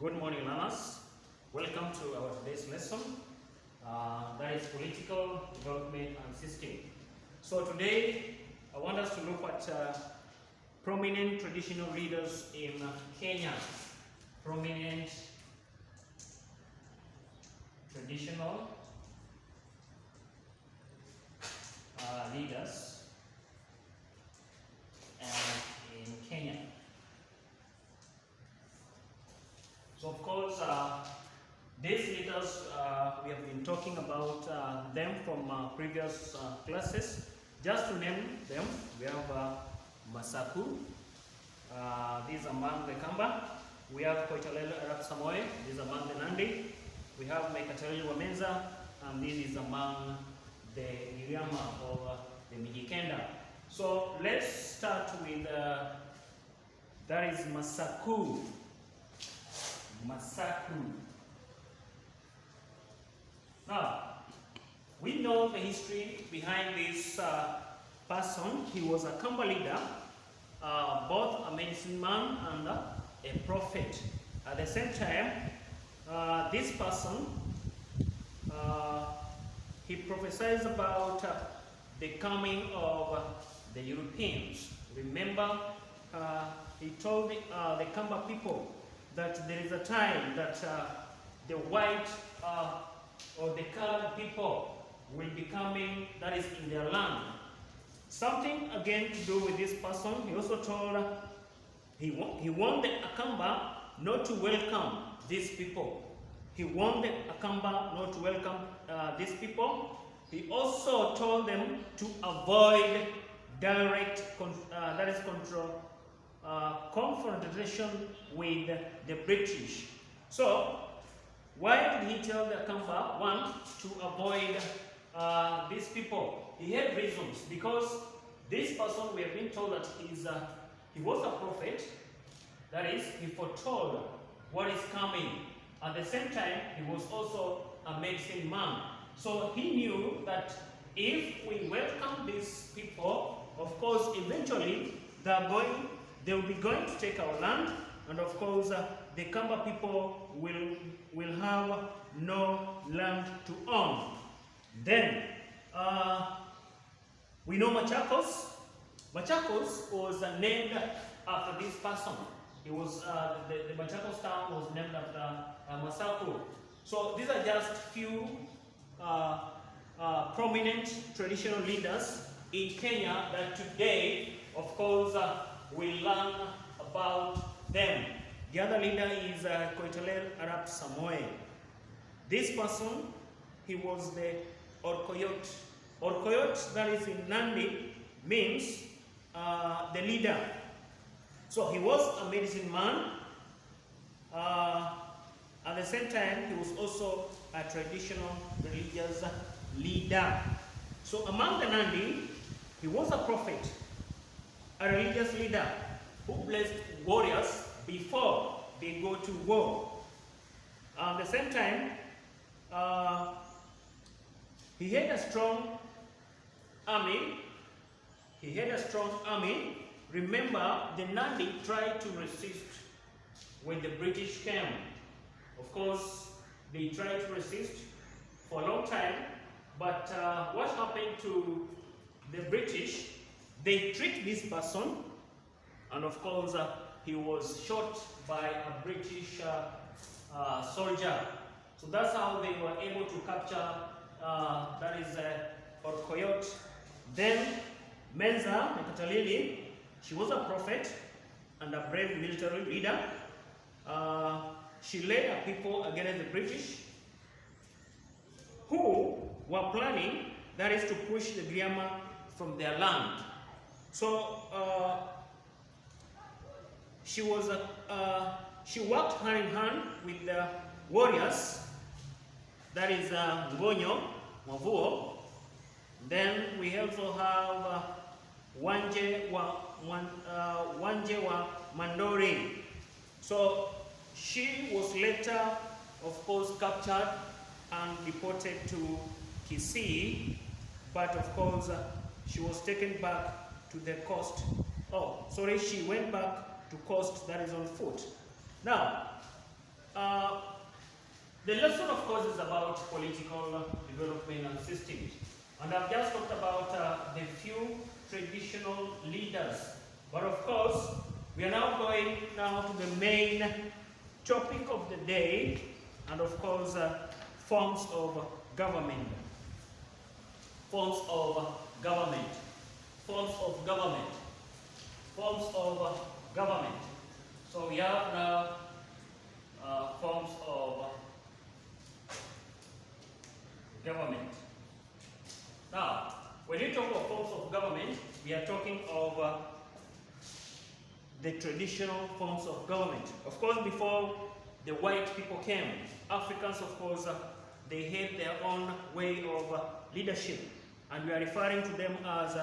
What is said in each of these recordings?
Good morning, learners. Welcome to our today's lesson. That is political development and system. So today, I want us to look at prominent traditional leaders in Kenya. Prominent traditional leaders in Kenya. So of course, these leaders, we have been talking about them from previous classes. Just to name them, we have Masaku, this is among the Kamba. We have Koitalel Arap Samoe, this is among the Nandi. We have Mekatarel Wamenza, and this is among the Giriama or the Mijikenda. So let's start with, that is Masaku. Masaku. Now, we know the history behind this person. He was a Kamba leader, both a medicine man and a prophet. At the same time, this person, he prophesied about the coming of the Europeans. Remember, he told the Kamba people that there is a time that the white or the colored people will be coming, that is in their land. Something again to do with this person, he also told he warned the Akamba not to welcome these people. He warned the Akamba not to welcome these people. He also told them to avoid direct, confrontation with the British. So, why did he tell the Akamba, one, to avoid these people? He had reasons, because this person, we have been told that he was a prophet, that is, he foretold what is coming. At the same time, he was also a medicine man. So he knew that if we welcome these people, of course, eventually they will be going to take our land, and of course, the Kamba people will have no land to own. Then, we know Machakos. Machakos was named after this person. It was the Machakos town was named after Masaku. So these are just few prominent traditional leaders in Kenya that today, of course, we learn about them. The other leader is Koitalel Arap Samoe. This person, he was the Orkoyot. Orkoyot, that is in Nandi, means the leader. So he was a medicine man. At the same time, he was also a traditional religious leader. So among the Nandi, he was a prophet, a religious leader who blessed warriors before they go to war. At the same time, he had a strong army. Remember, the Nandi tried to resist when the British came. Of course, they tried to resist for a long time, but what happened to the British? They tricked this person, and of course, he was shot by a British soldier. So that's how they were able to capture, that is Orkoyot. Then Menza Mekatalili, she was a prophet and a brave military leader. She led her people against the British, who were planning, that is, to push the Giriama from their land. So she worked hand in hand with the warriors, that is Ngonyo, Mavuo. Then we also have Wanje wa Mandori. So she was later, of course, captured and deported to Kisii, but of course she was taken back to the coast. She went back to coast, that is on foot. Now, uh, the lesson, of course, is about political development and systems. And I've just talked about the few traditional leaders. But of course, we are now going now to the main topic of the day, and of course, forms of government. Forms of government. Forms of government. Forms of government. So we have now forms of government. Now, when you talk of forms of government, we are talking of the traditional forms of government. Of course, before the white people came, Africans, of course, they had their own way of leadership, and we are referring to them as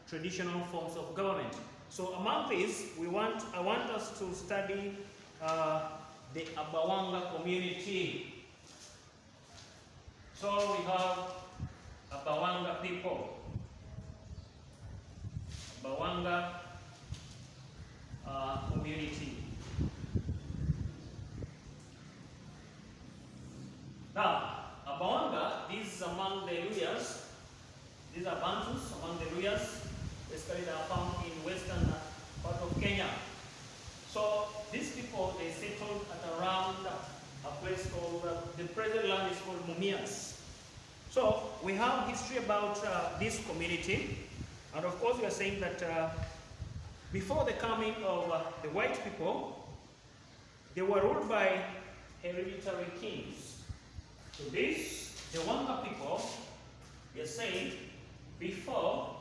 traditional forms of government. So among these, I want us to study the Abawanga community. So we have Abawanga people. Abawanga community. Now, Abawanga, this is among the Luyas. These are Bantus among the Luyas. Basically, they are found in western part of Kenya. So these people, they settled at around a place called, the present land is called Mumias. So we have history about this community. And of course, we are saying that before the coming of the white people, they were ruled by hereditary kings. So this, the Wanga people, we are saying before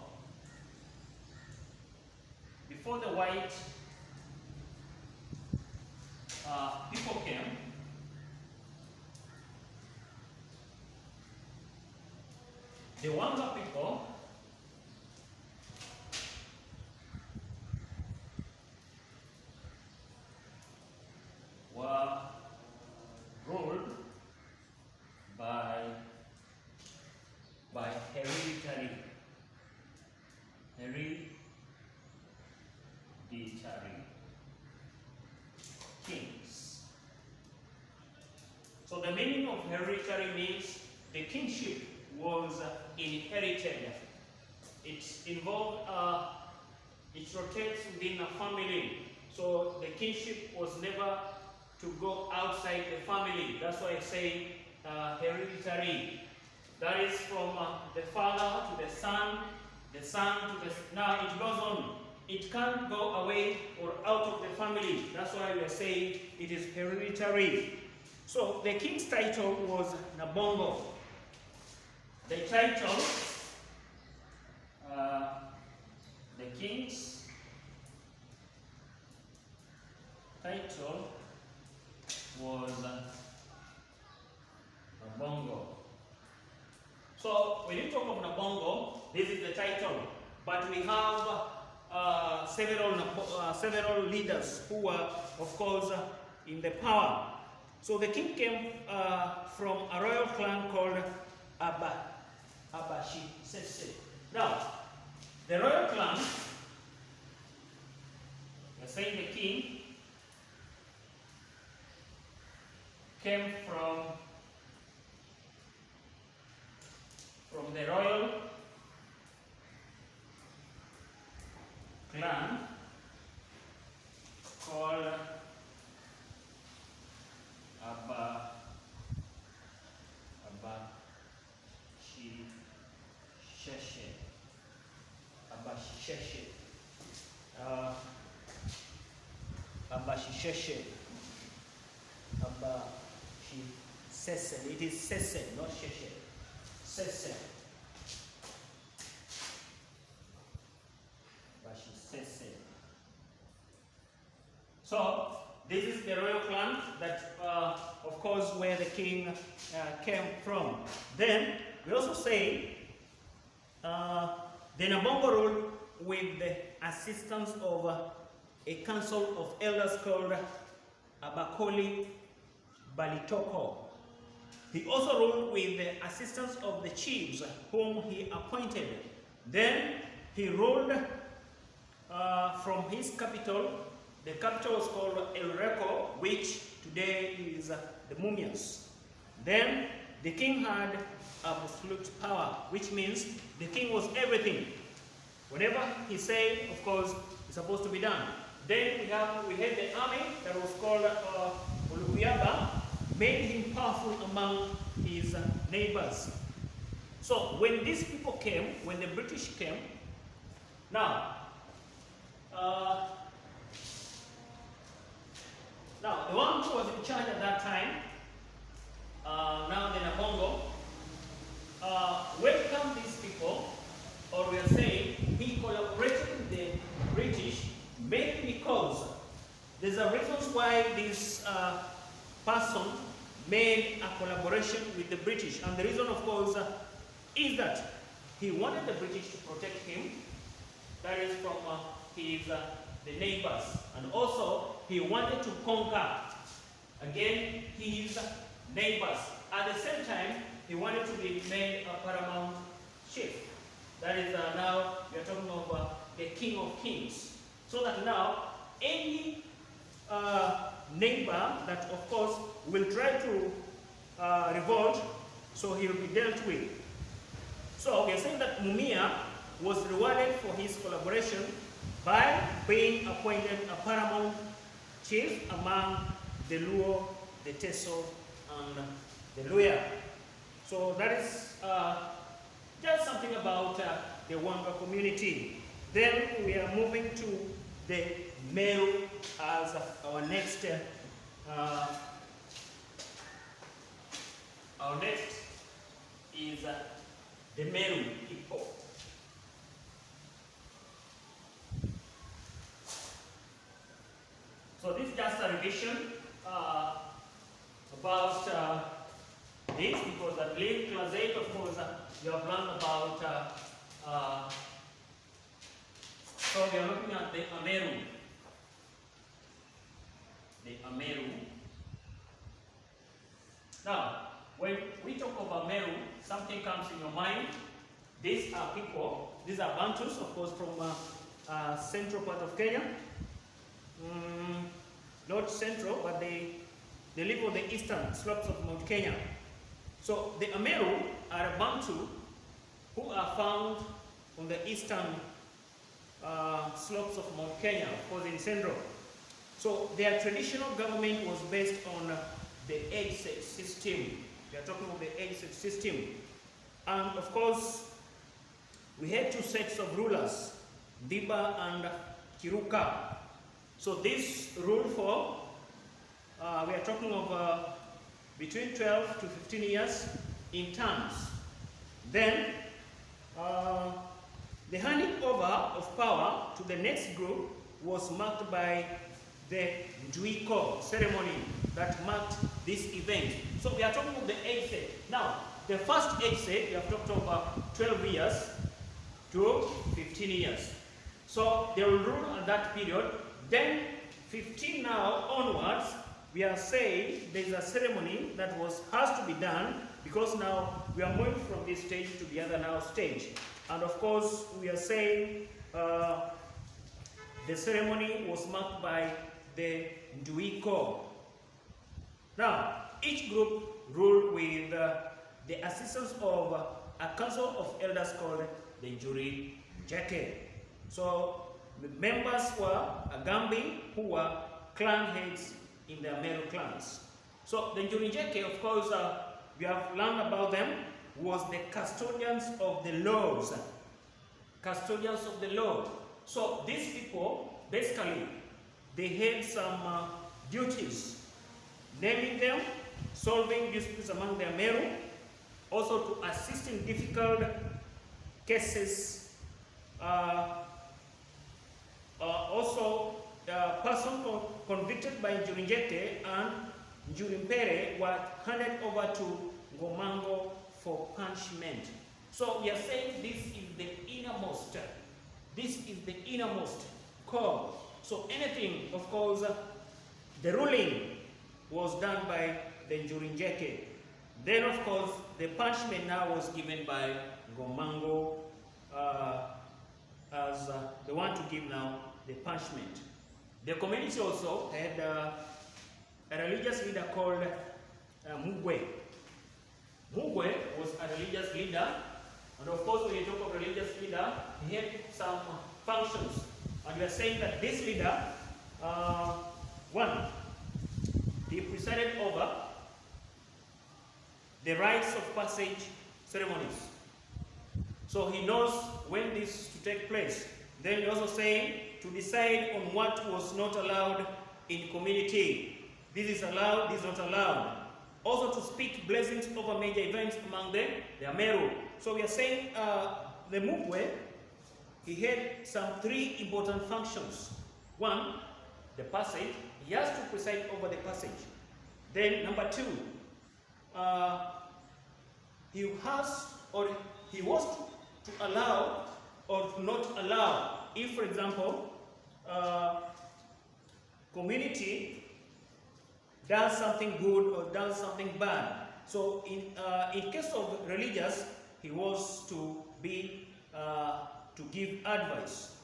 the white people came, the Wanga people were ruled by hereditary kings. So the meaning of hereditary means the kingship was inherited. It involved, it rotates within a family. So the kingship was never to go outside the family. That's why I say hereditary. That is from the father to the son to the... Now it goes on. It can't go away or out of the family. That's why we are saying it is hereditary. So the king's title was Nabongo. The title, the king's title was Nabongo. So when you talk of Nabongo, this is the title. But we have several leaders who were, of course, in the power. So the king came from a royal clan called Abashisese. Now, the royal clan, we're saying the king came from the royal clan called Abashisese. It is Sese, not Sheshe. Sese. Abashisese. So this is the royal clan that, of course, where the king came from. Then we also say the Nabongo ruled with the assistance of a council of elders called Abakoli Balitoko. He also ruled with the assistance of the chiefs whom he appointed. Then he ruled from his capital the capital was called El Reco, which today is the Mumias. Then the king had absolute power, which means the king was everything. Whatever he said, of course, is supposed to be done. Then we had the army that was called Oluyaba, made him powerful among his neighbors. So when these people came, when the British came, now the one who was in charge at that time, now the Nabongo, welcomed these people, or we are saying he collaborated with the British mainly because there's a reason why this person made a collaboration with the British. And the reason, of course, is that he wanted the British to protect him, that is from the neighbors. And also, he wanted to conquer, again, his neighbors. At the same time, he wanted to be made a paramount chief. That is now, we are talking about the King of Kings. So that now, any neighbor that, of course, will try to revolt, so he will be dealt with. So we are saying that Mumia was rewarded for his collaboration by being appointed a paramount chief among the Luo, the Teso, and the Luya. So that is just something about the Wanga community. Then we are moving to the Meru as our next is the Meru people. So this is just a revision about this, because I believe class 8, of course, you have learned about, so we are looking at the Ameru. The Ameru. Now, when we talk of Ameru, something comes in your mind. These are people, these are Bantus, of course, from central part of Kenya. Not central, but they live on the eastern slopes of Mount Kenya. So the Ameru are a Bantu who are found on the eastern slopes of Mount Kenya, of course in Central. So their traditional government was based on the age system. We are talking about the age system. And of course, we had two sets of rulers, Diba and Kiruka. So this ruled for, we are talking of between 12 to 15 years in terms. Then, the handing over of power to the next group was marked by the Njuiko ceremony that marked this event. So we are talking about the age set. Now, the first age set, we have talked about 12 years to 15 years. So they will rule at that period. Then 15 now onwards, we are saying there is a ceremony that has to be done, because now we are moving from this stage to the other now stage. And of course, we are saying the ceremony was marked by the Nduiko. Now, each group ruled with the assistance of a council of elders called the Njuri Jeke. So the members were Agambi, who were clan heads in the Ameru clans. So the Njuri Jeke, of course, we have learned about them, was the custodians of the laws. Custodians of the law. So these people, basically, they had some duties, naming them, solving disputes among the Ameru, also to assist in difficult cases. Also, the person convicted by Njurinjete and Njurimpere were handed over to Ngomango for punishment. So we are saying this is the innermost. This is the innermost core. So anything, of course, the ruling was done by the Njurinjeke. Then, of course, the punishment now was given by Ngomango as the one to give now the punishment. The community also had a religious leader called Mugwe. Mugwe was a religious leader, and of course when you talk of religious leader, he had some functions. And we are saying that this leader, one, he presided over the rites of passage ceremonies. So he knows when this to take place. Then he also saying to decide on what was not allowed in community. This is allowed, this is not allowed. Also to speak blessings over major events among them, the Ameru. So we are saying the Mugwe, he had some three important functions. One, the passage. He has to preside over the passage. Then number two, he has or he was to allow or to not allow. If, for example, community does something good or does something bad. So in case of religious, he was to be to give advice.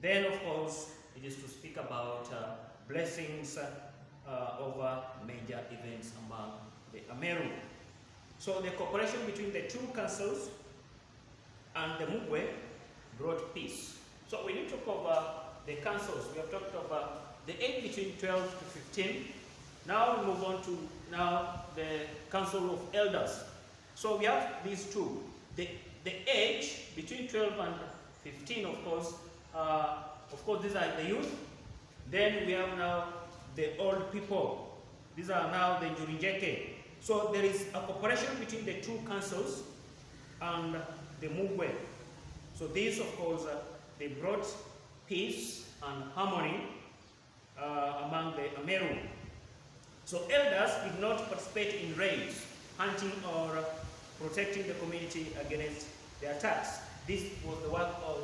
Then, of course, it is to speak about blessings over major events among the Ameru. So the cooperation between the two councils and the Mugwe brought peace. So when you talk of the councils, we have talked about the age between 12 to 15. Now we move on to now the council of elders. So we have these two. The age between 12 and 15, of course, these are the youth. Then we have now the old people. These are now the Jurinjeke. So there is a cooperation between the two councils and the Mugwe. So these, of course, they brought peace and harmony among the Ameru. So elders did not participate in raids, hunting or protecting the community against the attacks. This was the work of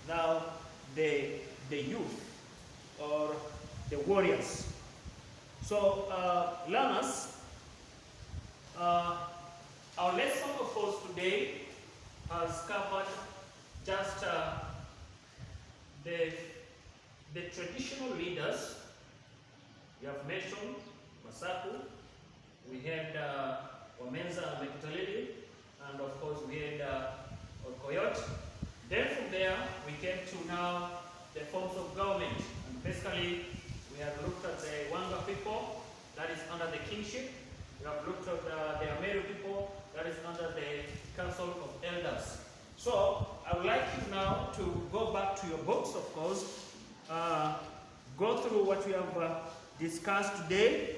now the youth or the warriors. So learners, our lesson of course today has covered just the traditional leaders. We have mentioned Masaku, we had Wamenza and Mekutalili, and of course we had Okoyot. Then from there we came to now the forms of government. And basically we have looked at the Wanga people, that is under the kingship. We have looked at the Ameru people, that is under the council of elders. So I would like you now to go back to your books, of course, go through what we have discussed today,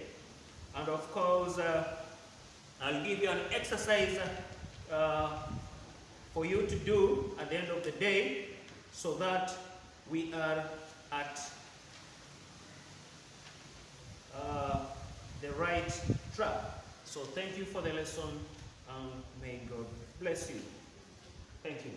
and of course I'll give you an exercise for you to do at the end of the day, so that we are at the right track. So thank you for the lesson, and may God bless you. Thank you.